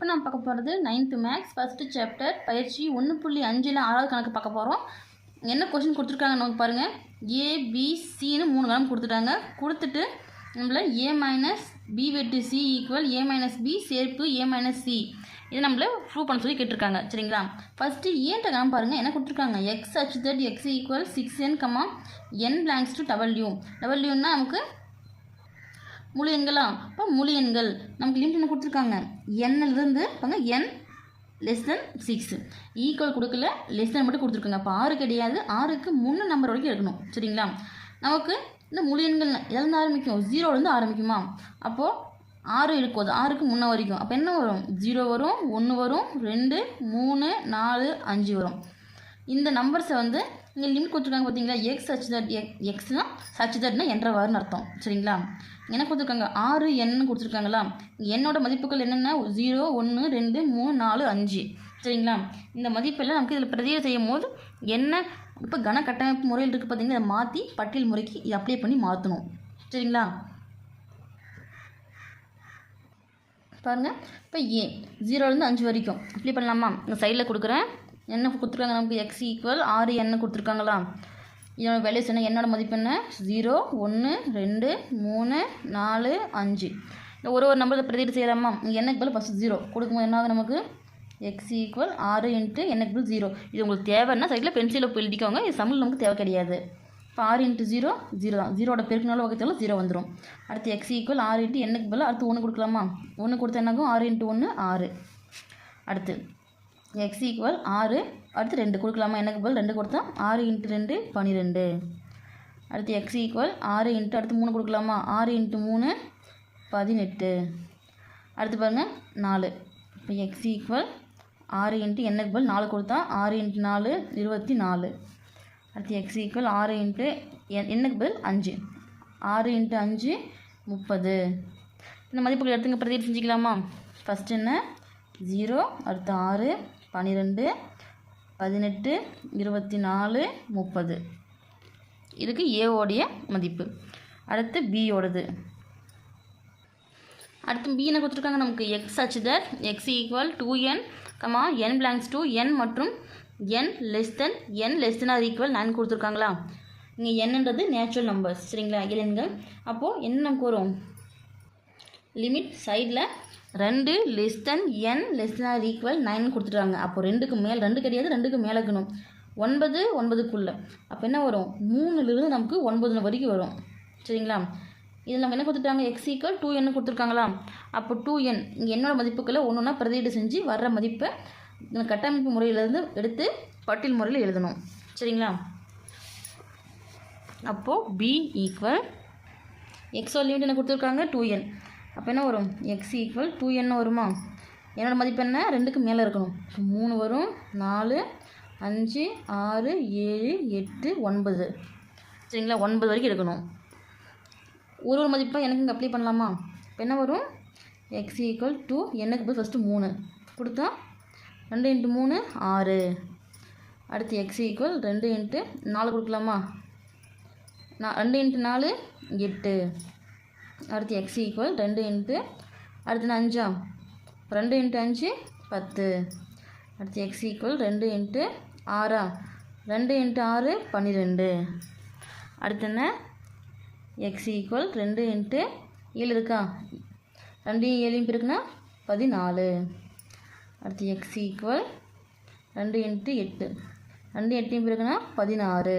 இப்போ நம்ம பார்க்க போகிறது 9th மேக்ஸ் ஃபஸ்ட்டு சாப்டர் பயிற்சி 1.5ல் 6வது கணக்கு பார்க்க போகிறோம். என்ன கொஸ்டின் கொடுத்துருக்காங்க நமக்கு பாருங்கள். ஏபிசின்னு 3 கணக்கு கொடுத்துட்டாங்க. கொடுத்துட்டு நம்மள ஏ மைனஸ் பி வெட்டு C equal a minus B சேர்ப்பு ஏ மைனஸ் சி இதை நம்மள ப்ரூவ் பண்ண சொல்லி கேட்டிருக்காங்க. சரிங்களா? ஃபஸ்ட்டு ஏன்ட்ட கணக்கு பாருங்கள். என்ன கொடுத்துருக்காங்க. X such that x equal 6n, n belongs to W. டபிள்யூன்னா நமக்கு முழு எண்களா? இப்போ முழு எண்கள் நமக்கு லிமிட் என்ன கொடுத்துருக்காங்க. எண்ணிலிருந்து பாருங்க n லெஸ் தென் 6 ஈக்குவல் கொடுக்கல, லெஸ் தென் மட்டும் கொடுத்துருக்காங்க. அப்போ 6 கிடையாது, 6க்கு 3 நம்பர் வரைக்கும் இருக்கணும். சரிங்களா? நமக்கு இந்த முழு எண்கள் எதுலேருந்து ஆரம்பிக்கும்? 0லேருந்து ஆரம்பிக்குமா? அப்போது 6 இருக்கும், 6க்கு முன்ன வரைக்கும். அப்போ என்ன வரும்? 0 வரும், 1 வரும், 2, 3, 4, 5 வரும். இந்த நம்பர்ஸை வந்து இங்கே லிமிட் கொடுத்துருக்காங்க பார்த்தீங்களா. எக்ஸ் ஹச் தட் எக்ஸ்னா ஹச் தட்னா என்றவாறுன்னு அர்த்தம். சரிங்களா? என்ன கொடுத்துருக்காங்க. 6 என்னு கொடுத்துருக்காங்களா. என்னோட மதிப்புகள் என்னென்ன? 0, 1, 2, 3, 4, 5. சரிங்களா? இந்த மதிப்பெல்லாம் நமக்கு இதில் பிரதியை செய்யும் போது என்ன இப்போ கன கட்டமைப்பு முறையில் இருக்குது பார்த்தீங்கன்னா, இதை மாற்றி பட்டியல் முறைக்கு இதை அப்ளை பண்ணி மாற்றணும். சரிங்களா? பாருங்கள். இப்போ ஏ 0லேருந்து 5 வரைக்கும் அப்ளை பண்ணலாமா? இந்த சைடில் கொடுக்குறேன். என்ன கொடுத்துருக்காங்க நமக்கு. எக்ஸ் ஈக்குவல் 6 என்ன கொடுத்துருக்காங்களா. இதோட வேல்யூஸ் என்ன? என்னோட மதிப்பு என்ன? 0, 1, 2, 3, 4, 5. இந்த ஒரு நம்பரை பிரதிட்டு செய்யலாமா? இங்கே என்னக்கு பதில் ஃபஸ்ட்டு 0 கொடுக்கும்போது என்ன ஆகுது நமக்கு. எக்ஸ் ஈக்குவல் 6 × என்னக்கு பதில் 0. இது உங்களுக்கு தேவைன்னா சைடில் பென்சிலில் போய் எழுதிக்கோங்க. இது சம்மில் நமக்கு தேவை கிடையாது. இப்போ 6 × 0 0 தான். 0ட பெருக்கினாலும் வகைத்தாலும் 0 வந்துடும். அடுத்து எக்ஸ் ஈக்குவல் 6 × என்னக்கு பதில் அடுத்து 1 கொடுக்கலாமா? 1 கொடுத்தா என்னாகும்? 6 × 1 6. அடுத்து எக்ஸ் ஈக்குவல் 6 அடுத்து 2 கொடுக்கலாமா? எனக்கு பதில் 2 கொடுத்தா 6 × 2 12. அடுத்து எக்ஸ் ஈக்குவல் 6 × அடுத்து 3 கொடுக்கலாமா? 6 × 3 18. அடுத்து பாருங்கள் 4. இப்போ எக்ஸ் ஈக்குவல் 6 × எனக்கு பதில் 4 கொடுத்தா 6 × 4 24. அடுத்து எக்ஸ் ஈக்குவல் 6 × எனக்கு பதில் 5. 6 × 5 30. இந்த மதிப்புகள் எடுத்துங்க பிரதிட்டு செஞ்சுக்கலாமா? ஃபஸ்ட்டு என்ன? 0 அடுத்து 6 12 18 24 30. இதுக்கு ஏவோடைய மதிப்பு. அடுத்து பியோடது. அடுத்து பி என்ன கொடுத்துருக்காங்க நமக்கு. X such that x equal 2n, n belongs to n மற்றும் n less than or equal 9 கொடுத்துருக்காங்களா. இங்கே என்னன்றது நேச்சுரல் நம்பர்ஸ். சரிங்களா? இலன்கள். அப்போது என்ன நமக்கு வரும். லிமிட் சைடில் 2 less than n less than or equal 9 கொடுத்துட்டாங்க. அப்போ 2க்கு மேலே 2 கிடையாது, 2க்கு மேலே இருக்கணும். 9 9க்குள்ளே. அப்போ என்ன வரும்? 3லிருந்து நமக்கு 9 வரைக்கும் வரும். சரிங்களா? இதில் நமக்கு என்ன கொடுத்துட்டாங்க. எக்ஸ் ஈக்குவல் 2n கொடுத்துருக்காங்களா. அப்போ 2n இங்கே என்னோட மதிப்புக்களை ஒன்று பிரதியீடு செஞ்சு வர்ற மதிப்பை கட்டமைப்பு முறையிலேருந்து எடுத்து பட்டியல் முறையில் எழுதணும். சரிங்களா? அப்போது பி ஈக்குவல் எக்ஸோட லிமிட் என்ன கொடுத்துருக்காங்க. 2n. அப்போ என்ன வரும்? எக்ஸ் ஈக்குவல் 2n வருமா. என்னோடய மதிப்பு என்ன? 2க்கு மேலே இருக்கணும். 3 வரும், 4, 5, 6, 7, 8, 9. சரிங்களா? 9 வரைக்கும் எடுக்கணும். ஒரு மதிப்பாக எனக்கு இங்கே அப்ளை பண்ணலாமா? இப்போ என்ன வரும்? எக்ஸ் ஈக்குவல் 2 எனக்கு போய் ஃபஸ்ட்டு 3 கொடுத்தா 2 × 3 6. அடுத்து எக்ஸ் ஈக்குவல் 2 × 4 கொடுக்கலாமா? 2 × 4 8. அடுத்து எக்ஸ் ஈக்குவல் 2 × அடுத்து 5 2 × 5 10. அடுத்து எக்ஸ் ஈக்குவல் 2 × 6 2 × 6 12. அடுத்து என்ன? எக்ஸ் ஈக்குவல் 2 × 7 இருக்கா. 2 7 இருக்குன்னா 14. அடுத்து எக்ஸ் ஈக்குவல் 2 × 8 2 8 இருக்குன்னா 16.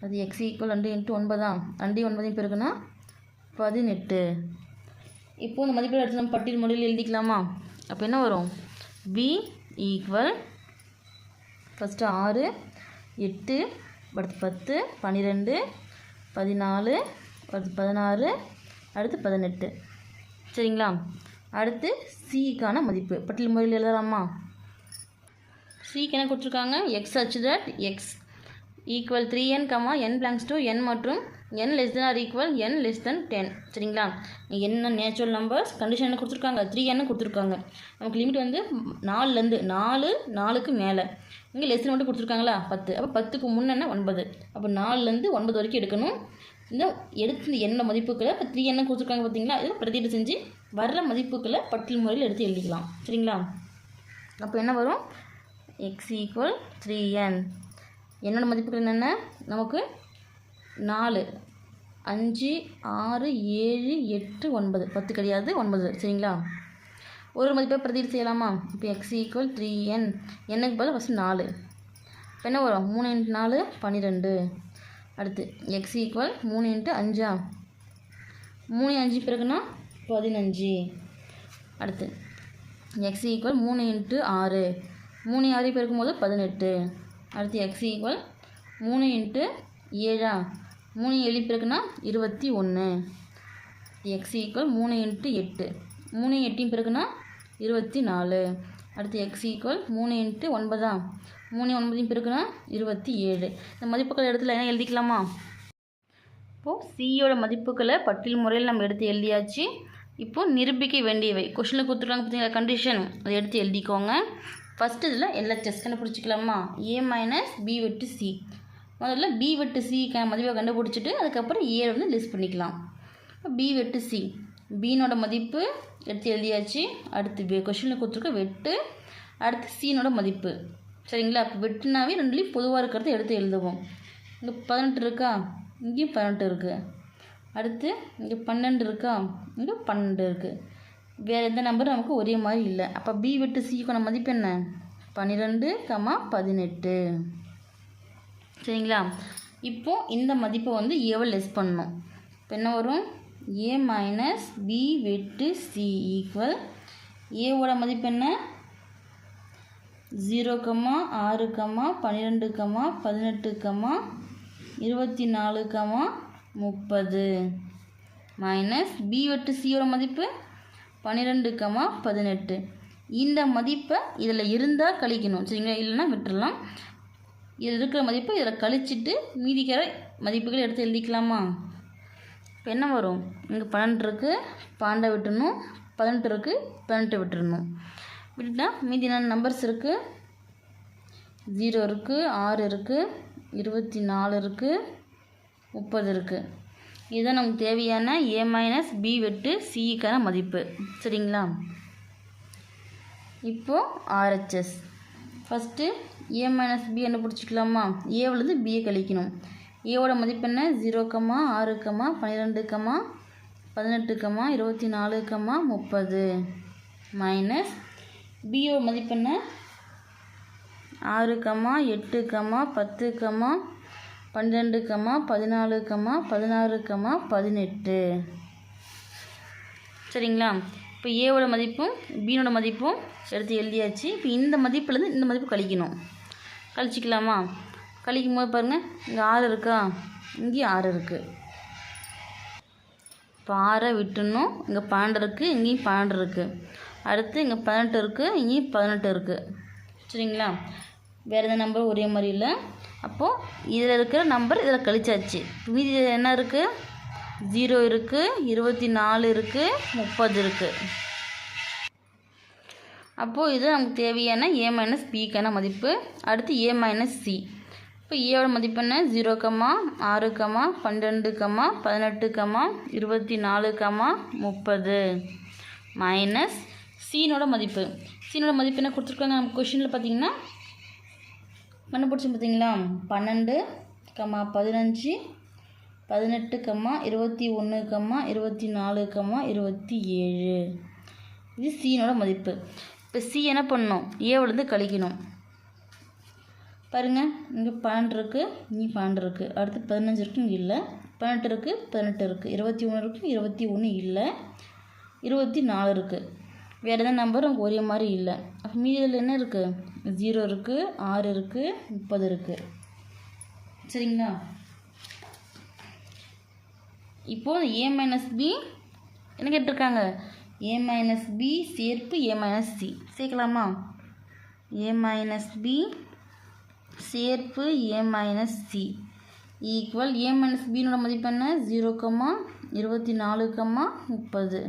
அது எக்ஸ் ஈக்குவல் 2 × 9 2 9 இருக்குன்னா 18. இப்போ இந்த மதிப்பீடு எடுத்து நம்ம பட்டியல் முறையில் எழுதிக்கலாமா? அப்போ என்ன வரும்? பி ஈக்குவல் ஃபஸ்ட்டு 6 8 அடுத்து 10 12 14 அடுத்து 16 அடுத்து 18. சரிங்களா? அடுத்து சிக்கான மதிப்பு பட்டியல் முறையில் எழுதலாமா? சிக்கு என்ன கொடுத்துருக்காங்க. X such that x equal 3n, n belongs to n மற்றும் n less than or equal n less than 10. சரிங்களா? என்ன நேச்சுரல் நம்பர்ஸ் கண்டிஷன் என்ன கொடுத்துருக்காங்க. 3n கொடுத்துருக்காங்க. நமக்கு லிமிட் வந்து 4லேருந்து 4க்கு மேலே. இங்கே லெஸ் தென் மட்டும் கொடுத்துருக்காங்களா 10. அப்போ 10க்கு முன்னே 9. அப்போ 4லேருந்து 9 வரைக்கும் எடுக்கணும். இந்த எடுத்து என்ன மதிப்புகளை இப்போ 3n கொடுத்துருக்காங்க பார்த்தீங்களா. இதில் பிரதியீடு செஞ்சு வர்ற மதிப்புகளை பட்டியல் முறையில் எடுத்து எழுதிக்கலாம். சரிங்களா? அப்போ என்ன வரும்? x = 3n. என்னோட மதிப்புகள் என்னென்ன? நமக்கு 4, 5, 6, 7, 8, 9, 10 கிடையாது, 9. சரிங்களா? ஒரு மதிப்பை பிரதியீடு செய்யலாமா? இப்போ x = 3n. என்னக்கு பதில் ஃபஸ்ட்டு 4. இப்போ என்ன வரும்? 3 × 4 12. அடுத்து x = 3 × 5. 3 5 பிறகுனா 15. அடுத்து x = 3 × 6. 3 6 பெருக்கும்போது 18. அடுத்து x = 3 × 7. 3 7 பெருக்குனா 21. x = 3 × 8. 3 8 பெருக்குனா 24. அடுத்து x = 3 × 9. 3 9 பெருக்குனா 27. இந்த மதிப்புகள் இடத்துல என்ன எழுதிக்கலாமா? இப்போது சியோட மதிப்புகளை பட்டியல் முறையில் நம்ம எடுத்து எழுதியாச்சு. இப்போது நிரூபிக்க வேண்டியவை கொஷினில் கொடுத்துருக்காங்க பார்த்தீங்களா, கண்டிஷன், அதை எடுத்து எழுதிக்கோங்க. ஃபஸ்ட்டு இதில் LHS கண்டுபிடிச்சிக்கலாமா? a - b வெட்டு c. முதல்ல b வெட்டு c மதிப்பை கண்டுபிடிச்சிட்டு அதுக்கப்புறம் a வந்து லிஸ்ட் பண்ணிக்கலாம். b வெட்டு c, b-னோட மதிப்பு எடுத்து எழுதியாச்சு. அடுத்து கொஷினில் கொடுத்துருக்க வெட்டு, அடுத்து c-னோட மதிப்பு. சரிங்களா? அப்போ வெட்டுனாவே ரெண்டுலேயும் பொதுவாக இருக்கிறத எடுத்து எழுதுவோம். இங்கே 18 இருக்கா, இங்கேயும் 18 இருக்குது. அடுத்து இங்கே 12 இருக்கா, இங்கே 12 இருக்குது. வேறு எந்த நம்பரும் நமக்கு ஒரே மாதிரி இல்லை. அப்போ b வெட்டு c-க்கான மதிப்பு என்ன? 12, 18. சரிங்களா? இப்போது இந்த மதிப்பை வந்து ஏவை லெஸ் பண்ணணும். இப்போ என்ன வரும்? a - b வெட்டு c = ஏவோட மதிப்பு என்ன? 0, 6, 12, 18, 24, 30 மைனஸ் b வெட்டு c-யோட மதிப்பு 12, 18. இந்த மதிப்பை இதில் இருந்தால் கழிக்கணும். சரிங்களா? இல்லைன்னா விட்டுடலாம். இதில் இருக்கிற மதிப்பை இதில் கழிச்சிட்டு மீதிக்கிற மதிப்புகள் எடுத்து எழுதிக்கலாமா? இப்போ என்ன வரும்? இங்கே 12 இருக்குது, 12 விட்டுடணும். 18 இருக்குது, 18 விட்டுடணும். விட்டுட்டா மீதி என்ன நம்பர்ஸ் இருக்குது? 0 இருக்குது, 6 இருக்குது, 24 இருக்குது, 30 இருக்குது. இதுதான் நமக்கு தேவையான a - b வெட்டு c-க்கான மதிப்பு. சரிங்களா? இப்போது RHS. First a - b கண்டுபிடிச்சிக்கலாமா? ஏவிலேருந்து b கழிக்கணும். ஏவோட மதிப்பு என்ன? 0, 6, 12, 18, 24, 30 மைனஸ் b-யோட மதிப்பு என்ன? 6, 8, 10, 12, 14, 16, 18. சரிங்களா? இப்போ ஏவோட மதிப்பும் b-னோட மதிப்பும் எடுத்து எழுதியாச்சு. இப்போ இந்த மதிப்புலேருந்து இந்த மதிப்பு கழிக்கணும். கழிச்சிக்கலாமா? கழிக்கும் போது பாருங்கள், இங்கே 6 இருக்கா, இங்கேயும் 6 இருக்குது. இப்போ 6 விட்டுணும். இங்கே 12 இருக்குது, இங்கேயும் 12 இருக்குது. அடுத்து இங்கே 18 இருக்குது, இங்கேயும் 18 இருக்குது. சரிங்களா? வேறு எந்த நம்பரும் ஒரே மாதிரி இல்லை. அப்போது இதில் இருக்கிற நம்பர் இதில் கழிச்சாச்சு. மீதி என்ன இருக்குது? 0 இருக்குது, 24 இருக்குது, 30 இருக்குது. அப்போது இது நமக்கு தேவையான a - b-க்கான மதிப்பு. அடுத்து a - c. இப்போ ஏவோட மதிப்பு என்ன? 0, 6, 12, 18, 24, 30 மைனஸ் c-னோட மதிப்பு. c-னோட மதிப்பு என்ன கொடுத்துருக்காங்க நம்ம கொஷினில் பார்த்தீங்கன்னா, கண்டுபிடிச்சி பார்த்தீங்களா? 12, 15, 18, 21, 24, 27. இது c-னோட மதிப்பு. இப்போ c என்ன பண்ணணும்? ஏவிலேருந்து கழிக்கணும். பாருங்கள், இங்கே 12 இருக்குது, இங்கே 12 இருக்குது. அடுத்து 15 இருக்குது, இங்கே இல்லை. 18 இருக்குது, 18 இருக்குது. 21 இருக்குது, 21 இல்லை. 24 இருக்குது. வேறு எதாவது நம்பர் நமக்கு ஒரே மாதிரி இல்லை. அப்போ மீதியில் என்ன இருக்குது? 0 இருக்குது, 6 இருக்குது, 30 இருக்குது. சரிங்களா? இப்போது a - b என்ன கேட்டிருக்காங்க? a - b சேர்ப்பு a - c சேர்க்கலாமா? a - b சேர்ப்பு a - c ஈக்குவல் a - b-னோட மதிப்பு என்ன? 0, 24, 30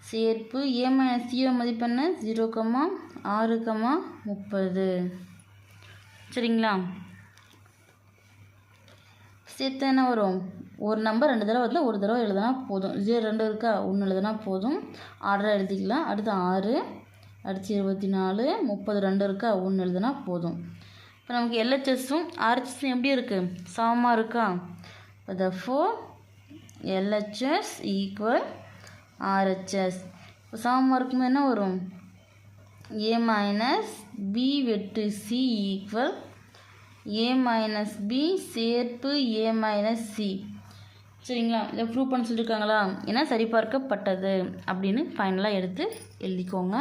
சேர்ப்பு a - c-யோட மதிப்பு என்ன? 0, 6, 30. சரிங்களா? சேர்த்து என்ன வரும், ஒரு நம்பர் 2 தடவை வந்து ஒரு தடவை எழுதுனா போதும். 2 இருக்கா, 1 எழுதுனா போதும். ஆர்டராக எழுதிக்கலாம். அடுத்து 6, அடுத்து 24, 30 2 இருக்கா, 1 எழுதுனா போதும். இப்போ நமக்கு LHSம் RHSம் எப்படி இருக்குது, சமமாக இருக்கா. இப்போ therefore LHS ஈக்குவல் RHS. இப்போ சமமாக இருக்கும்போது என்ன வரும், A மைனஸ் B வெட்டு C equal A minus B சேர்ப்பு A மைனஸ் C. சரிங்களா, இதை ப்ரூவ் பண்ண சொல்லியிருக்காங்களா, ஏன்னா சரிபார்க்கப்பட்டது அப்படின்னு ஃபைனலாக எடுத்து எழுதிக்கோங்க.